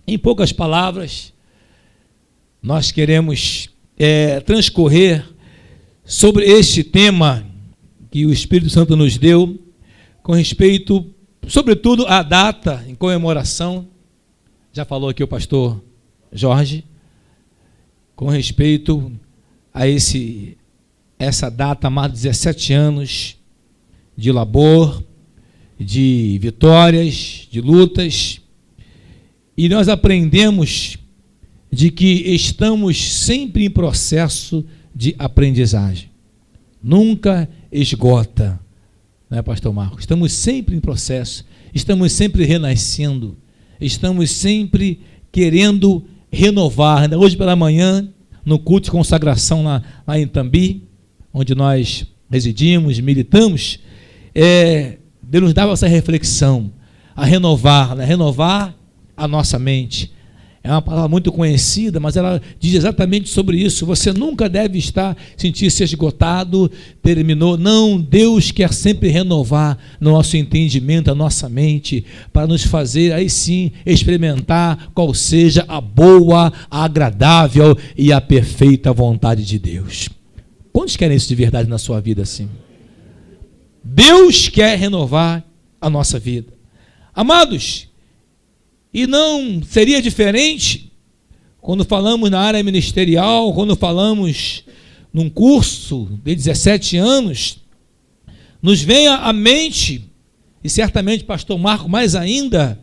Em poucas palavras, nós queremos transcorrer sobre este tema que o Espírito Santo nos deu, com respeito, sobretudo, à data em comemoração, já falou aqui o pastor Jorge, com respeito a essa data, mais de 17 anos de labor, de vitórias, de lutas, e nós aprendemos de que estamos sempre em processo de aprendizagem. Nunca esgota, não é, pastor Marcos? Estamos sempre em processo, estamos sempre renascendo, estamos sempre querendo renovar. Hoje pela manhã, no culto de consagração lá em Tambi, onde nós residimos, militamos, Deus nos dava essa reflexão, a renovar, né? Renovar a nossa mente. É uma palavra muito conhecida, mas ela diz exatamente sobre isso. Você nunca deve sentir-se esgotado, terminou. Não, Deus quer sempre renovar no nosso entendimento, a nossa mente, para nos fazer, aí sim, experimentar qual seja a boa, a agradável e a perfeita vontade de Deus. Quantos querem isso de verdade na sua vida assim? Deus quer renovar a nossa vida. Amados, e não seria diferente quando falamos na área ministerial, quando falamos num curso de 17 anos, nos vem à mente, e certamente pastor Marco mais ainda,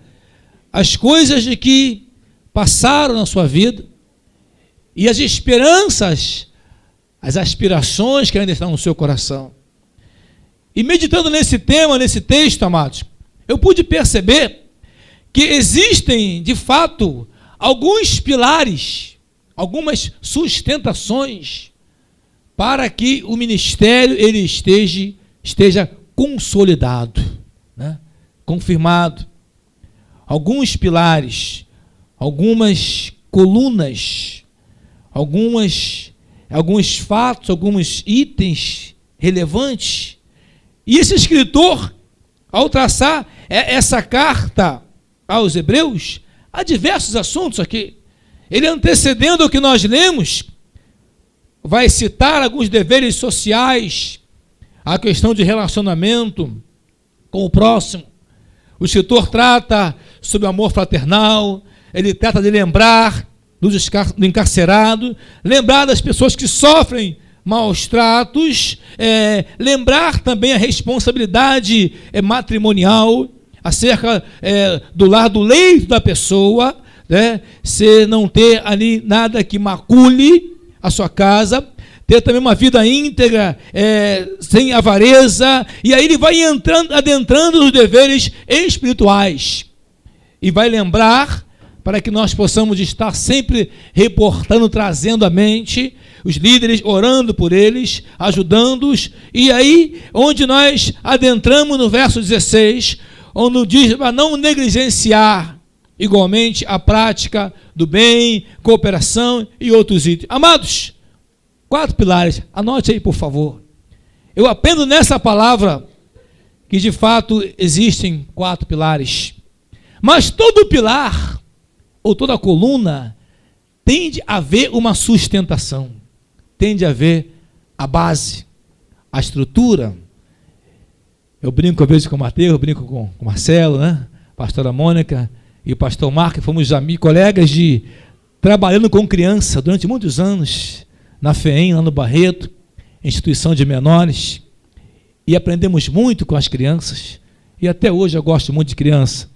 as coisas de que passaram na sua vida e as esperanças, as aspirações que ainda estão no seu coração. E meditando nesse tema, nesse texto, amados, eu pude perceber que existem, de fato, alguns pilares, algumas sustentações para que o ministério ele esteja consolidado, né? Confirmado. Alguns pilares, algumas colunas, alguns fatos, alguns itens relevantes. E esse escritor, ao traçar essa carta aos Hebreus, há diversos assuntos aqui. Ele, antecedendo o que nós lemos, vai citar alguns deveres sociais, a questão de relacionamento com o próximo. O escritor trata sobre o amor fraternal, ele trata de lembrar do encarcerado, lembrar das pessoas que sofrem maus tratos, lembrar também a responsabilidade matrimonial, acerca do lar, do leito da pessoa, né? Se não ter ali nada que macule a sua casa, ter também uma vida íntegra, sem avareza, e aí ele vai adentrando nos deveres espirituais, e vai lembrar, para que nós possamos estar sempre reportando, trazendo à mente, os líderes, orando por eles, ajudando-os, e aí, onde nós adentramos no verso 16, onde diz para não negligenciar igualmente a prática do bem, cooperação e outros itens. Amados, 4 pilares, anote aí por favor. Eu aprendo nessa palavra que de fato existem 4 pilares, mas todo pilar ou toda coluna tende a haver uma sustentação, tende a haver a base, a estrutura. Eu brinco às vezes com o Mateus, eu brinco com o Marcelo, né? Pastora Mônica e o pastor Marco, fomos colegas trabalhando com criança durante muitos anos, na FEEM, lá no Barreto, instituição de menores, e aprendemos muito com as crianças, e até hoje eu gosto muito de criança.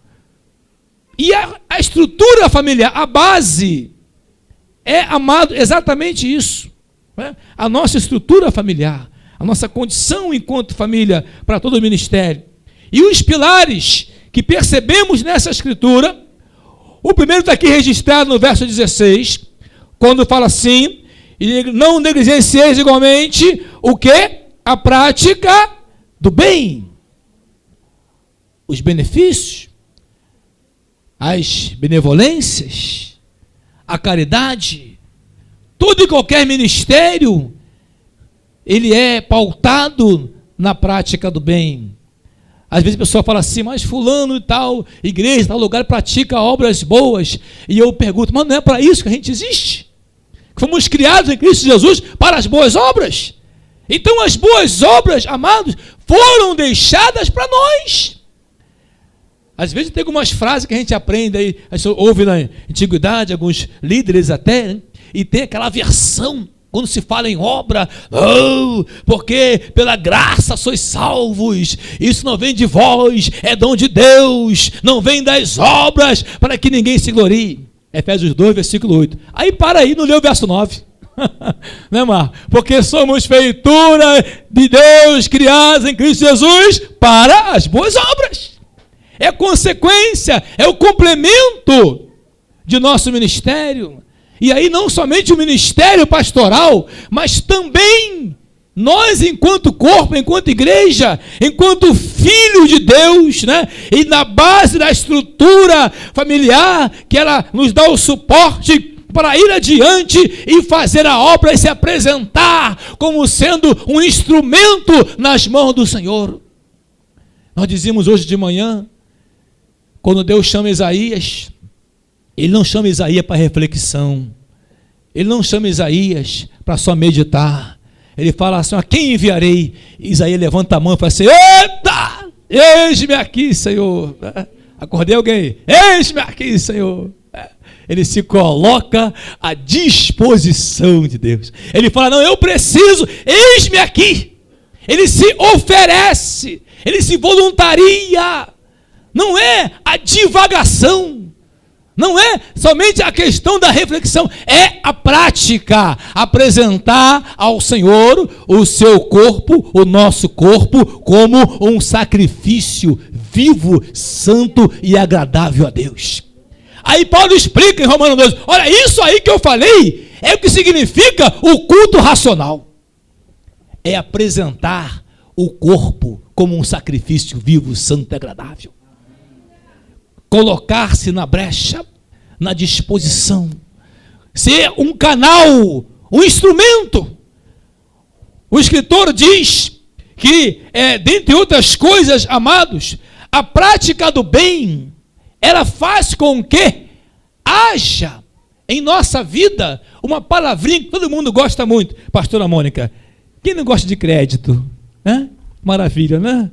E a estrutura familiar, a base, amado, exatamente isso, né? A nossa estrutura familiar, a nossa condição enquanto família para todo o ministério. E os pilares que percebemos nessa escritura, o primeiro está aqui registrado no verso 16, quando fala assim, e não negligencieis igualmente o quê? A prática do bem, os benefícios, as benevolências, a caridade. Todo e qualquer ministério, ele é pautado na prática do bem. Às vezes a pessoa fala assim, mas fulano e tal, igreja, tal lugar, pratica obras boas. E eu pergunto, mas não é para isso que a gente existe? Fomos criados em Cristo Jesus para as boas obras. Então as boas obras, amados, foram deixadas para nós. Às vezes tem algumas frases que a gente aprende aí, a gente ouve na antiguidade, alguns líderes até, né? E tem aquela versão, quando se fala em obra, oh, porque pela graça sois salvos, isso não vem de vós, é dom de Deus, não vem das obras, para que ninguém se glorie. Efésios 2, versículo 8. Aí para aí, não leu o verso 9. Né, Mar? Porque somos feitura de Deus, criados em Cristo Jesus, para as boas obras. É consequência, é o complemento de nosso ministério. E aí não somente o ministério pastoral, mas também nós enquanto corpo, enquanto igreja, enquanto filho de Deus, né? E na base da estrutura familiar, que ela nos dá o suporte para ir adiante e fazer a obra e se apresentar como sendo um instrumento nas mãos do Senhor. Nós dizíamos hoje de manhã, quando Deus chama Isaías, Ele não chama Isaías para reflexão, Ele não chama Isaías para só meditar. Ele fala assim, a quem enviarei? Isaías levanta a mão e fala assim, eita, eis-me aqui, Senhor. Acordei alguém? Eis-me aqui, Senhor. Ele se coloca à disposição de Deus. Ele fala, não, eu preciso, eis-me aqui. Ele se oferece, ele se voluntaria. Não é a divagação. Não é somente a questão da reflexão, é a prática, apresentar ao Senhor o seu corpo, o nosso corpo, como um sacrifício vivo, santo e agradável a Deus. Aí Paulo explica em Romanos 12, olha, isso aí que eu falei é o que significa o culto racional. É apresentar o corpo como um sacrifício vivo, santo e agradável. Colocar-se na brecha, na disposição, ser um canal, um instrumento. O escritor diz que, dentre outras coisas, amados, a prática do bem, ela faz com que haja em nossa vida uma palavrinha que todo mundo gosta muito. Pastora Mônica, quem não gosta de crédito? Maravilha, né?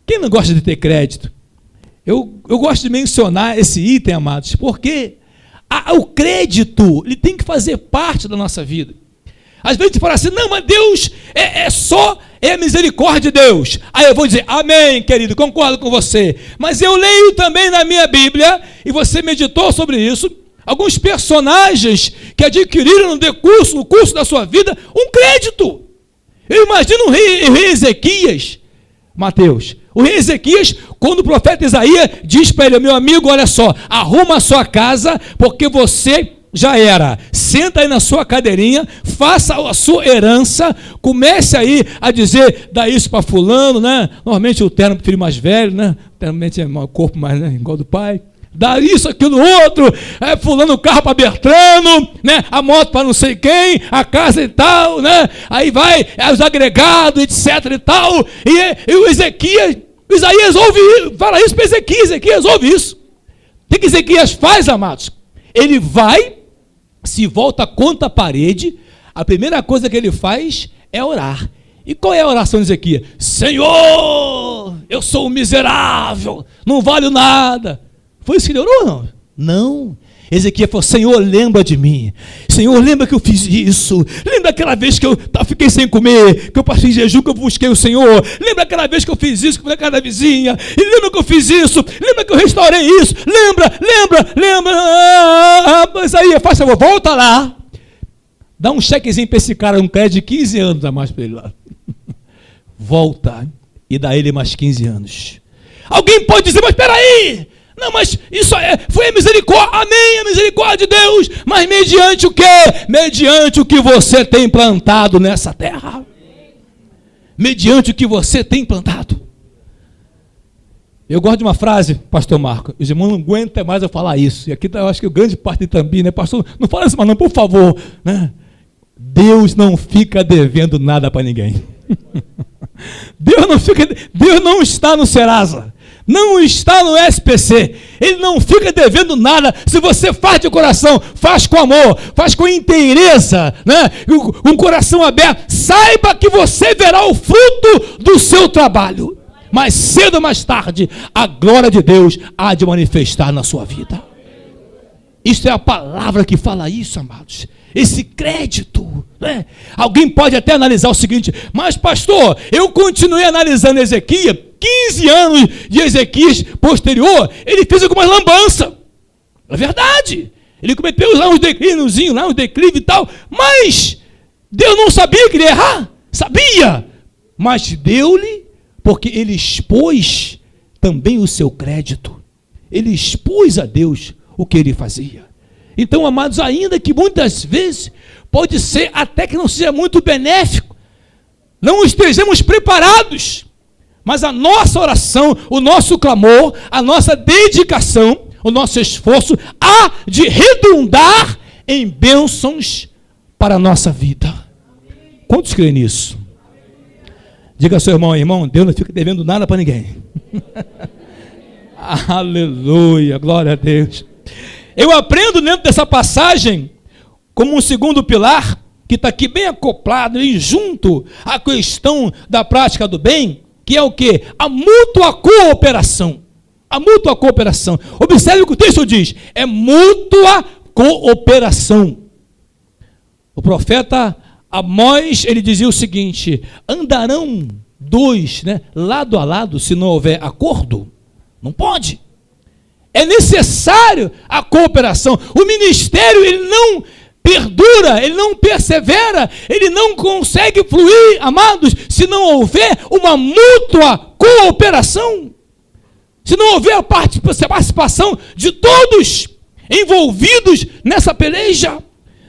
Quem não gosta de ter crédito? Eu gosto de mencionar esse item, amados, porque o crédito ele tem que fazer parte da nossa vida. Às vezes a gente fala assim, não, mas Deus é a misericórdia de Deus. Aí eu vou dizer, amém, querido, concordo com você. Mas eu leio também na minha Bíblia, e você meditou sobre isso, alguns personagens que adquiriram no curso da sua vida, um crédito. Eu imagino o rei Ezequias, Mateus. O rei Ezequias, quando o profeta Isaías diz para ele, meu amigo, olha só, arruma a sua casa, porque você já era, senta aí na sua cadeirinha, faça a sua herança, comece aí a dizer, dá isso para fulano, né? Normalmente o terno para o filho mais velho, né? Normalmente é o corpo mais, né? Igual do pai. Dá isso, aquilo, outro, fulano o carro para Bertrano, né? A moto para não sei quem, a casa e tal, né? Aí vai, os agregados, etc e tal, e o Isaías fala isso para Ezequias ouve isso. O que Ezequias faz, amados? Ele vai, se volta contra a parede, a primeira coisa que ele faz é orar. E qual é a oração de Ezequias? Senhor, eu sou um miserável, não valho nada. Foi isso que ele orou, não? Não. Ezequias falou, Senhor, lembra de mim. Senhor, lembra que eu fiz isso. Lembra aquela vez que eu fiquei sem comer, que eu passei em jejum, que eu busquei o Senhor. Lembra aquela vez que eu fiz isso, que eu fui na casa da vizinha. E lembra que eu fiz isso. Lembra que eu restaurei isso. Lembra. Mas aí, faz favor, volta lá. Dá um chequezinho para esse cara, um crédito de 15 anos a mais para ele lá. Volta e dá ele mais 15 anos. Alguém pode dizer, mas espera aí. Não, mas isso foi a misericórdia, amém, a misericórdia de Deus, mas mediante o quê? Mediante o que você tem plantado nessa terra. Mediante o que você tem plantado. Eu gosto de uma frase, pastor Marco, os irmãos não aguentam mais eu falar isso, e aqui eu acho que grande parte também, né, pastor, não fala isso mais não, por favor, né? Deus não fica devendo nada para ninguém. Deus não está no Serasa, não está no SPC, Ele não fica devendo nada. Se você faz de coração, faz com amor, faz com inteireza, né? Com um coração aberto, saiba que você verá o fruto do seu trabalho. Mais cedo ou mais tarde, a glória de Deus há de manifestar na sua vida. Isso é a palavra que fala isso, amados. Esse crédito, né? Alguém pode até analisar o seguinte: mas pastor, eu continuei analisando Ezequias, 15 anos de Ezequias posterior, ele fez algumas lambanças. É verdade, ele cometeu lá uns declíniozinhos, lá uns declives e tal, mas Deus não sabia que ele ia errar? Sabia, mas deu-lhe, porque ele expôs também o seu crédito, ele expôs a Deus o que ele fazia. Então, amados, ainda que muitas vezes pode ser até que não seja muito benéfico, não estejamos preparados, mas a nossa oração, o nosso clamor, a nossa dedicação, o nosso esforço há de redundar em bênçãos para a nossa vida. Quantos creem nisso? Diga ao seu irmão, Deus não fica devendo nada para ninguém. Aleluia, glória a Deus. Eu aprendo dentro dessa passagem, como um segundo pilar, que está aqui bem acoplado e junto à questão da prática do bem, que é o quê? A mútua cooperação. A mútua cooperação. Observe o que o texto diz, é mútua cooperação. O profeta Amós, ele dizia o seguinte: andarão dois, né, lado a lado, se não houver acordo? Não pode. É necessário a cooperação. O ministério, ele não perdura, ele não persevera, ele não consegue fluir, amados, se não houver uma mútua cooperação. Se não houver a participação de todos envolvidos nessa peleja.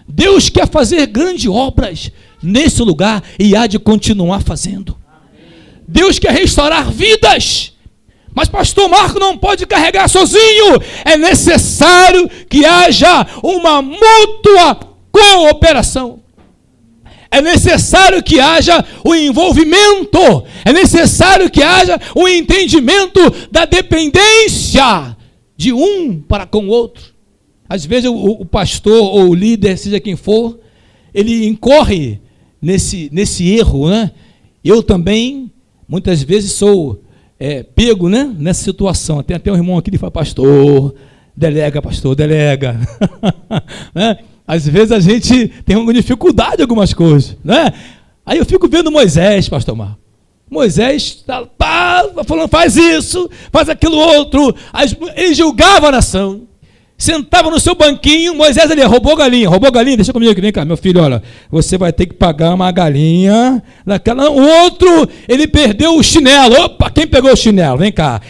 Deus quer fazer grandes obras nesse lugar e há de continuar fazendo. Deus quer restaurar vidas. Mas pastor Marco não pode carregar sozinho. É necessário que haja uma mútua cooperação. É necessário que haja o envolvimento. É necessário que haja o entendimento da dependência de um para com o outro. Às vezes o pastor ou o líder, seja quem for, ele incorre nesse erro, né? Eu também, muitas vezes, sou pego, né, nessa situação. Tem até um irmão aqui que fala: pastor, delega, né? Às vezes a gente tem uma dificuldade em algumas coisas, né? Aí eu fico vendo Moisés, pastor Marco. Moisés tá falando, faz isso, faz aquilo outro. Ele julgava a nação, sentava no seu banquinho. Moisés, ele roubou galinha, deixa comigo aqui, vem cá, meu filho, olha, você vai ter que pagar uma galinha daquela. O outro, ele perdeu o chinelo. Opa, quem pegou o chinelo? Vem cá.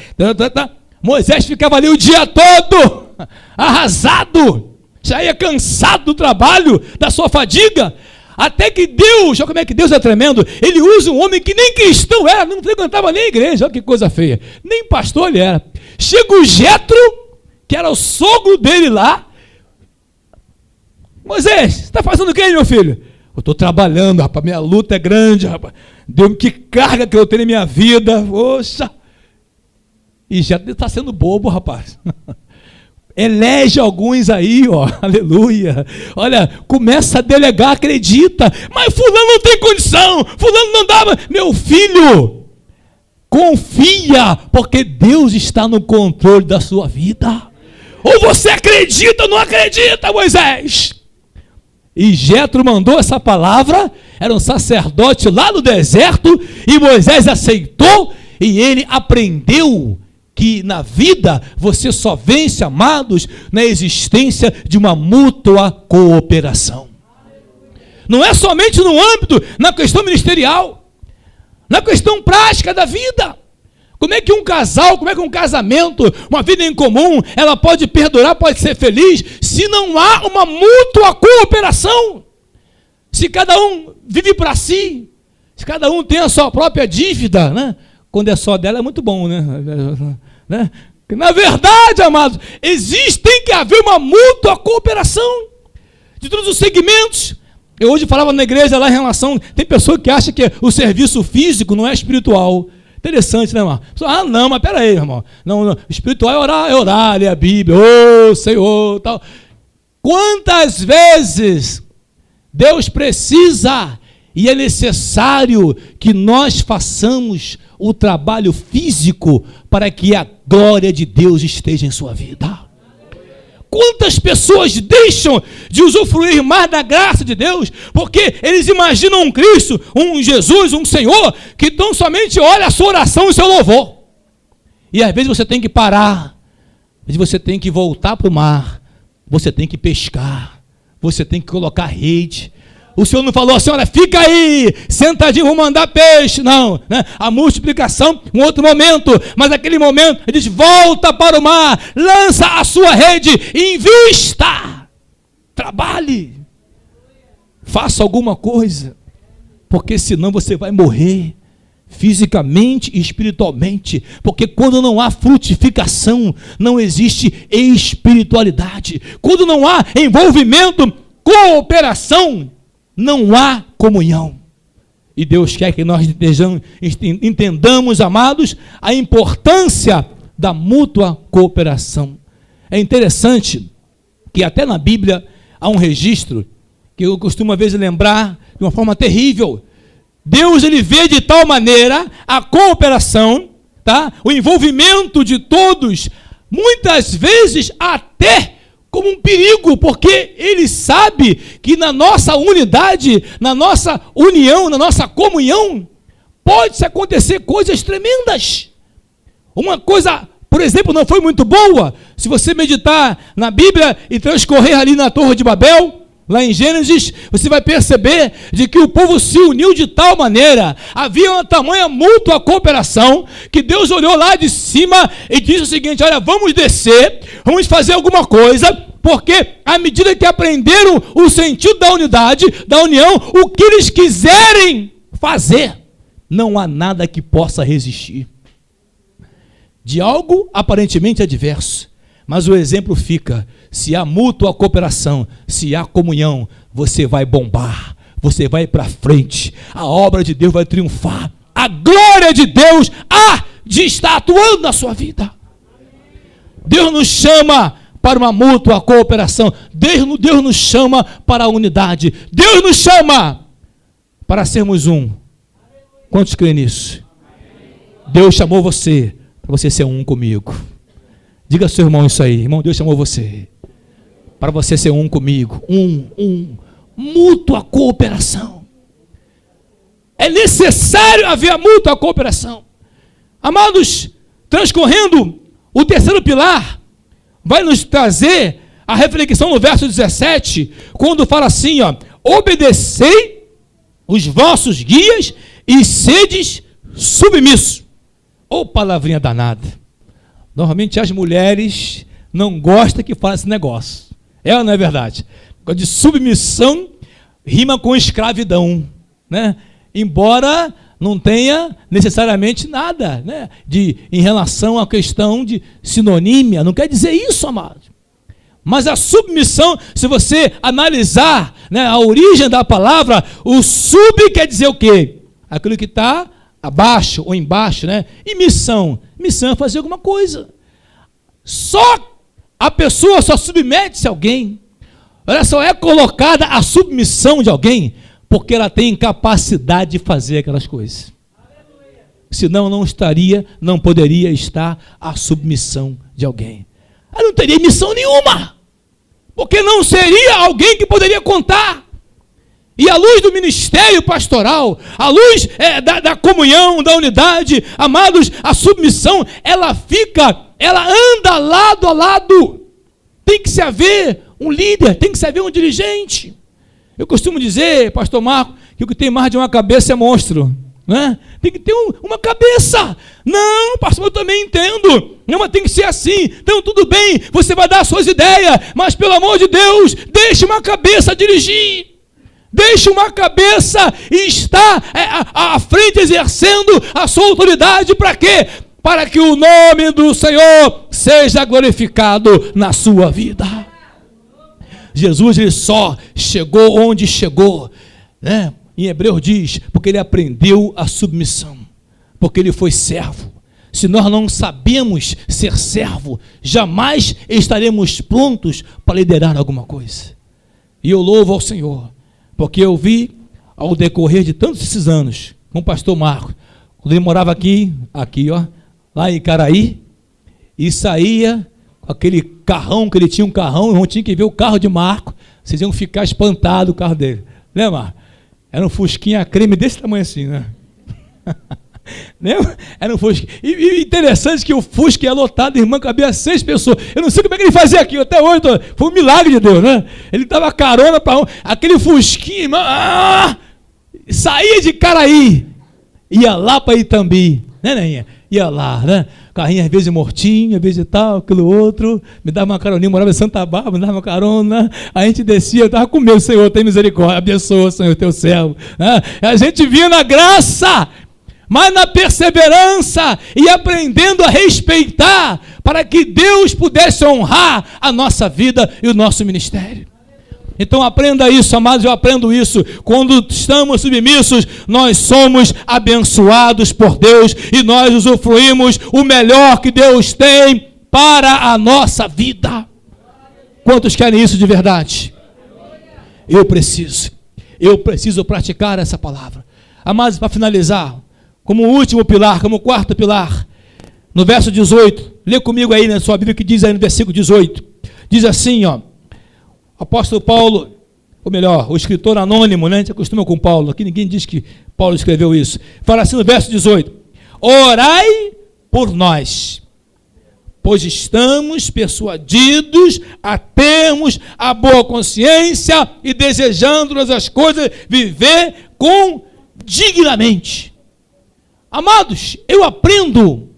Moisés ficava ali o dia todo, arrasado, já ia cansado do trabalho, da sua fadiga, até que Deus, olha como é que Deus é tremendo, ele usa um homem que nem cristão era, não frequentava nem a igreja, olha que coisa feia, nem pastor ele era. Chega o Jetro, que era o sogro dele lá. Moisés, você está fazendo o que, meu filho? Eu estou trabalhando, rapaz, minha luta é grande, rapaz. Deus, que carga que eu tenho na minha vida, poxa. E já está sendo bobo, rapaz. Elege alguns aí, ó, aleluia. Olha, começa a delegar, acredita. Mas fulano não tem condição, fulano não dava. Meu filho, confia, porque Deus está no controle da sua vida. Ou você acredita ou não acredita, Moisés? E Jetro mandou essa palavra, era um sacerdote lá no deserto, e Moisés aceitou, e ele aprendeu que na vida você só vence, amados, na existência de uma mútua cooperação. Não é somente no âmbito, na questão ministerial, na questão prática da vida. Como é que um casal, como é que um casamento, uma vida em comum, ela pode perdurar, pode ser feliz, se não há uma mútua cooperação? Se cada um vive para si, se cada um tem a sua própria dívida, né? Quando é só dela é muito bom, né? Na verdade, amados, tem que haver uma mútua cooperação de todos os segmentos. Eu hoje falava na igreja lá em relação... Tem pessoa que acha que o serviço físico não é espiritual. Interessante, né, irmão? Não, mas peraí, irmão. Não. Espiritual é orar, ler a Bíblia. Ô, Senhor, tal. Quantas vezes Deus precisa e é necessário que nós façamos o trabalho físico para que a glória de Deus esteja em sua vida? Quantas pessoas deixam de usufruir mais da graça de Deus porque eles imaginam um Cristo, um Jesus, um Senhor que tão somente olha a sua oração e o seu louvor. E às vezes você tem que parar, às vezes você tem que voltar para o mar, você tem que pescar, você tem que colocar rede. O Senhor não falou assim, olha, fica aí, sentadinho, vou mandar peixe. Não, né? A multiplicação, um outro momento. Mas naquele momento, ele diz, volta para o mar, lança a sua rede, invista, trabalhe, faça alguma coisa, porque senão você vai morrer, fisicamente e espiritualmente, porque quando não há frutificação, não existe espiritualidade. Quando não há envolvimento, cooperação, não há comunhão. E Deus quer que nós entendamos, amados, a importância da mútua cooperação. É interessante que até na Bíblia há um registro que eu costumo às vezes lembrar de uma forma terrível. Deus, ele vê de tal maneira a cooperação, tá? O envolvimento de todos, muitas vezes até como um perigo, porque ele sabe que na nossa unidade, na nossa união, na nossa comunhão, pode acontecer coisas tremendas. Uma coisa, por exemplo, não foi muito boa, se você meditar na Bíblia e transcorrer ali na Torre de Babel, lá em Gênesis, você vai perceber de que o povo se uniu de tal maneira, havia uma tamanha mútua cooperação, que Deus olhou lá de cima e disse o seguinte, olha, vamos descer, vamos fazer alguma coisa, porque à medida que aprenderam o sentido da unidade, da união, o que eles quiserem fazer, não há nada que possa resistir. De algo aparentemente adverso, mas o exemplo fica, se há mútua cooperação, se há comunhão, você vai bombar, você vai para frente, a obra de Deus vai triunfar, a glória de Deus há de estar atuando na sua vida. Deus nos chama para uma mútua cooperação, Deus nos chama para a unidade, Deus nos chama para sermos um. Quantos creem nisso? Deus chamou você, para você ser um comigo. Diga ao seu irmão isso aí, irmão, Deus chamou você para você ser um comigo, mútua cooperação. É necessário haver a mútua cooperação. Amados, transcorrendo o terceiro pilar, vai nos trazer a reflexão no verso 17, quando fala assim, ó, obedecei os vossos guias e sedes submissos. Ô palavrinha danada. Normalmente as mulheres não gostam que fale esse negócio. É ou não é verdade? De submissão rima com escravidão, né? Embora não tenha necessariamente nada, né, em relação à questão de sinonímia, não quer dizer isso, amado. Mas a submissão, se você analisar, né, a origem da palavra, o sub quer dizer o quê? Aquilo que está abaixo ou embaixo, né? E missão é fazer alguma coisa. A pessoa só submete-se a alguém, ela só é colocada à submissão de alguém porque ela tem capacidade de fazer aquelas coisas. Senão não poderia estar à submissão de alguém. Ela não teria missão nenhuma, porque não seria alguém que poderia contar. E à luz do ministério pastoral, à luz da comunhão, da unidade, amados, a submissão, ela anda lado a lado. Tem que se haver um líder, tem que se haver um dirigente. Eu costumo dizer, pastor Marco, que o que tem mais de uma cabeça é monstro, né? Tem que ter uma cabeça. Não, pastor, eu também entendo. Não, mas tem que ser assim. Então tudo bem, você vai dar as suas ideias, mas pelo amor de Deus, deixe uma cabeça dirigir. Deixe uma cabeça estar à frente exercendo a sua autoridade. Para quê? Para que o nome do Senhor seja glorificado na sua vida. Jesus ele só chegou onde chegou, né? Em Hebreus diz, porque ele aprendeu a submissão, porque ele foi servo. Se nós não sabemos ser servo, jamais estaremos prontos para liderar alguma coisa. E eu louvo ao Senhor, porque eu vi ao decorrer de tantos esses anos, com o pastor Marcos, quando ele morava aqui, ó, lá em Icaraí, e saía com aquele carrão, que ele tinha um carrão, irmão, tinha que ver o carro de Marcos, vocês iam ficar espantados o carro dele. Lembra? Era um fusquinha creme desse tamanho assim, né? Lembra? Era um Fusca. E interessante que o Fusca ia lotado, irmã, cabia 6 pessoas. Eu não sei como é que ele fazia aquilo até hoje. Foi um milagre de Deus, né? Ele dava carona para aquele Fusquinha, irmão, saía de Icaraí, ia lá para Itambi, né, Neinha? Ia lá, né? Carrinho às vezes mortinho, às vezes tal, aquilo outro. Me dava uma caroninha, morava em Santa Bárbara, me dava uma carona. A gente descia, eu estava com medo, Senhor, tem misericórdia, abençoa, Senhor, teu servo. Né? A gente vinha na graça, mas na perseverança e aprendendo a respeitar, para que Deus pudesse honrar a nossa vida e o nosso ministério. Então aprenda isso, amados, eu aprendo isso. Quando estamos submissos, nós somos abençoados por Deus e nós usufruímos o melhor que Deus tem para a nossa vida. Quantos querem isso de verdade? Eu preciso praticar essa palavra. Amados, para finalizar, como último pilar, como quarto pilar, no verso 18, lê comigo aí na sua Bíblia que diz aí no versículo 18, diz assim, ó, o apóstolo Paulo, ou melhor, o escritor anônimo, né? A gente acostuma com Paulo, aqui ninguém diz que Paulo escreveu isso. Fala assim no verso 18: orai por nós, pois estamos persuadidos a termos a boa consciência e desejando as coisas, viver dignamente. Amados, eu aprendo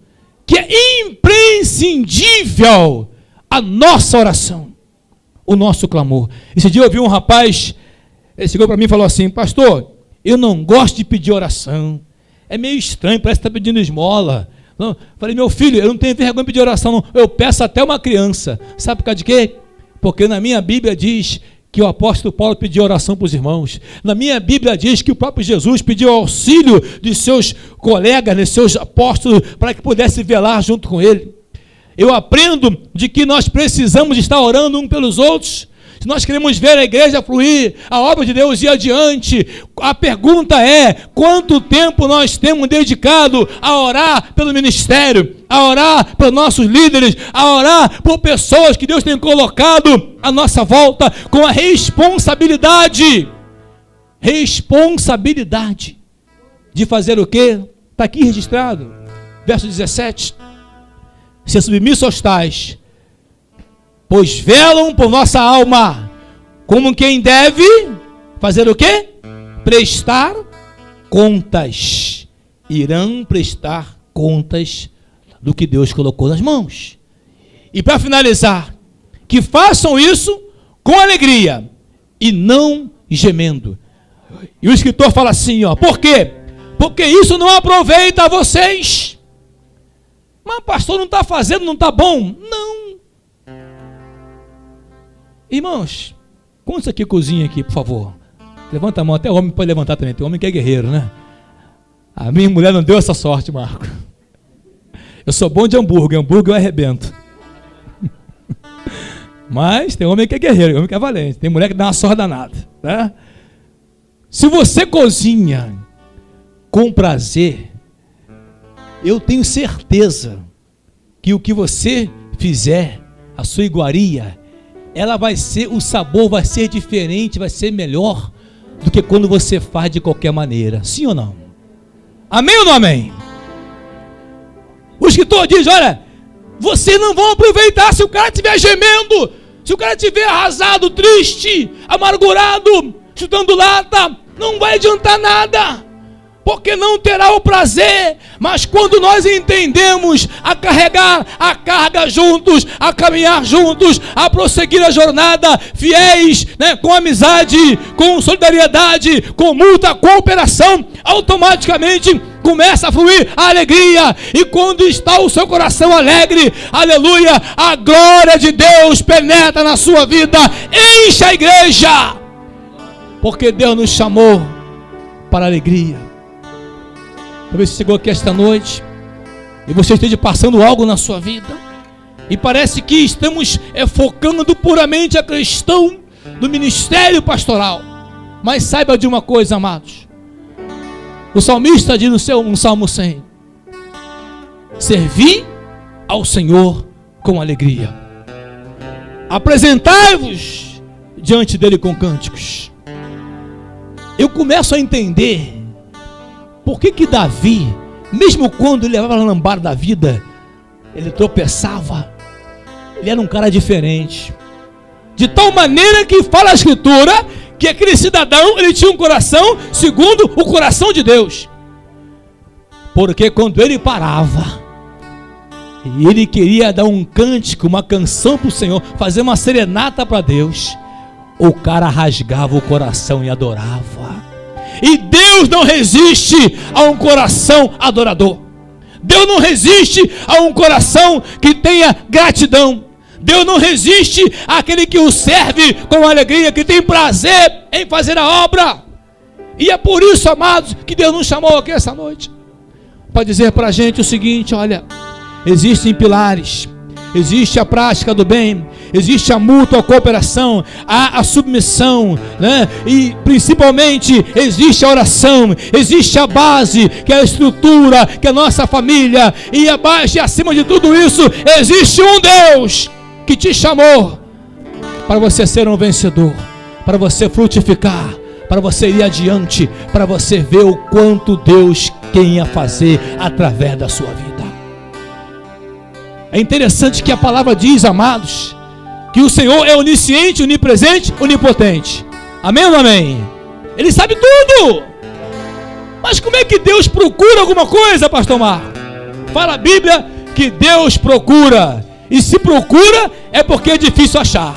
que é imprescindível a nossa oração, o nosso clamor. Esse dia eu ouvi um rapaz, ele chegou para mim e falou assim: pastor, eu não gosto de pedir oração, é meio estranho, parece que está pedindo esmola. Não. Falei, meu filho, eu não tenho vergonha de pedir oração, não. Eu peço até uma criança. Sabe por causa de quê? Porque na minha Bíblia diz que o apóstolo Paulo pediu oração para os irmãos. Na minha Bíblia diz que o próprio Jesus pediu auxílio de seus colegas, de seus apóstolos, para que pudesse velar junto com ele. Eu aprendo de que nós precisamos estar orando uns pelos outros. Se nós queremos ver a igreja fluir, a obra de Deus ir adiante, a pergunta é: quanto tempo nós temos dedicado a orar pelo ministério, a orar pelos nossos líderes, a orar por pessoas que Deus tem colocado à nossa volta com a responsabilidade de fazer o quê? Está aqui registrado, verso 17: ser submisso aos tais, pois velam por nossa alma, como quem deve fazer o quê? Prestar contas. Irão prestar contas do que Deus colocou nas mãos. E para finalizar, que façam isso com alegria e não gemendo. E o escritor fala assim, ó, por quê? Porque isso não aproveita a vocês. Mas pastor, não está fazendo, não está bom? Não. Irmãos, quantos aqui cozinha aqui, por favor? Levanta a mão, até o homem pode levantar também, tem homem que é guerreiro, né? A minha mulher não deu essa sorte, Marco. Eu sou bom de hambúrguer eu arrebento. Mas tem homem que é guerreiro, homem que é valente, tem mulher que dá uma sorra danada, né? Se você cozinha com prazer, eu tenho certeza que o que você fizer, a sua iguaria, ela vai ser, o sabor vai ser diferente, vai ser melhor do que quando você faz de qualquer maneira. Sim ou não? Amém ou não amém? O escritor diz, olha, vocês não vão aproveitar se o cara estiver gemendo, se o cara estiver arrasado, triste, amargurado, chutando lata, não vai adiantar nada. Porque não terá o prazer, mas quando nós entendemos a carregar a carga juntos, a caminhar juntos, a prosseguir a jornada, fiéis, né, com amizade, com solidariedade, com muita cooperação, automaticamente, começa a fluir a alegria. E quando está o seu coração alegre, aleluia, a glória de Deus penetra na sua vida, enche a igreja, porque Deus nos chamou para a alegria. Talvez você chegou aqui esta noite e você esteja passando algo na sua vida, e parece que estamos focando puramente a questão do ministério pastoral. Mas saiba de uma coisa, amados. O salmista diz no Salmo 100: servi ao Senhor com alegria, apresentai-vos diante dele com cânticos. Eu começo a entender por que Davi, mesmo quando ele levava a lambada da vida, ele tropeçava, ele era um cara diferente. De tal maneira que fala a Escritura que aquele cidadão, ele tinha um coração segundo o coração de Deus. Porque quando ele parava e ele queria dar um cântico, uma canção para o Senhor, fazer uma serenata para Deus, o cara rasgava o coração e adorava. E Deus não resiste a um coração adorador. Deus não resiste a um coração que tenha gratidão. Deus não resiste àquele que o serve com alegria, que tem prazer em fazer a obra. E é por isso, amados, que Deus nos chamou aqui essa noite, para dizer para a gente o seguinte: olha, existem pilares, existe a prática do bem, existe a mútua cooperação, há a submissão, né? E principalmente existe a oração, existe a base, que é a estrutura, que é a nossa família, e abaixo e acima de tudo isso, existe um Deus que te chamou para você ser um vencedor, para você frutificar, para você ir adiante, para você ver o quanto Deus tem a fazer através da sua vida. É interessante que a palavra diz, amados, que o Senhor é onisciente, onipresente, onipotente. Amém ou não amém? Ele sabe tudo. Mas como é que Deus procura alguma coisa, pastor Marco? Fala a Bíblia que Deus procura. E se procura, é porque é difícil achar.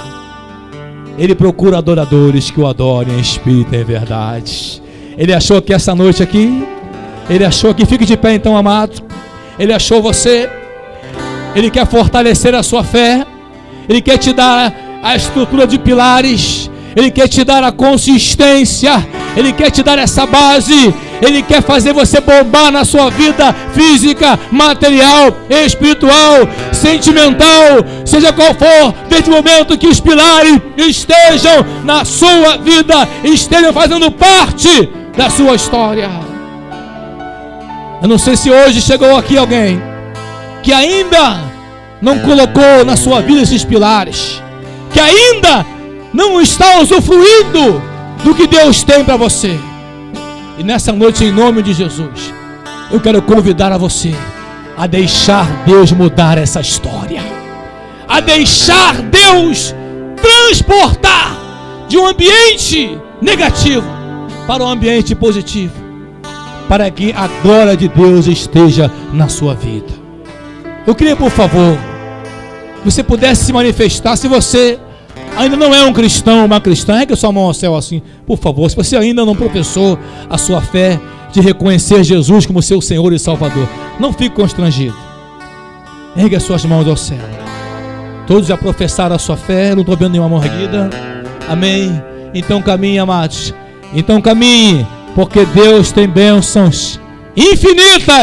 Ele procura adoradores que o adorem em espírito e em verdade. Ele achou que essa noite aqui, ele achou que, fique de pé então, amado. Ele achou você. Ele quer fortalecer a sua fé. Ele quer te dar a estrutura de pilares. Ele quer te dar a consistência. Ele quer te dar essa base. Ele quer fazer você bombar na sua vida física, material, espiritual, sentimental, seja qual for, desde o momento que os pilares estejam na sua vida, estejam fazendo parte da sua história. Eu não sei se hoje chegou aqui alguém que ainda não colocou na sua vida esses pilares, que ainda não está usufruindo do que Deus tem para você. E nessa noite, em nome de Jesus, eu quero convidar a você a deixar Deus mudar essa história, a deixar Deus transportar de um ambiente negativo para um ambiente positivo, para que a glória de Deus esteja na sua vida. Eu queria, por favor, que você pudesse se manifestar. Se você ainda não é um cristão, uma cristã, ergue a sua mão ao céu assim, por favor. Se você ainda não professou a sua fé de reconhecer Jesus como seu Senhor e Salvador, não fique constrangido. Ergue as suas mãos ao céu. Todos já professaram a sua fé, não estou vendo nenhuma mão erguida. Amém. Então caminhe, amados. Então caminhe, porque Deus tem bênçãos infinitas.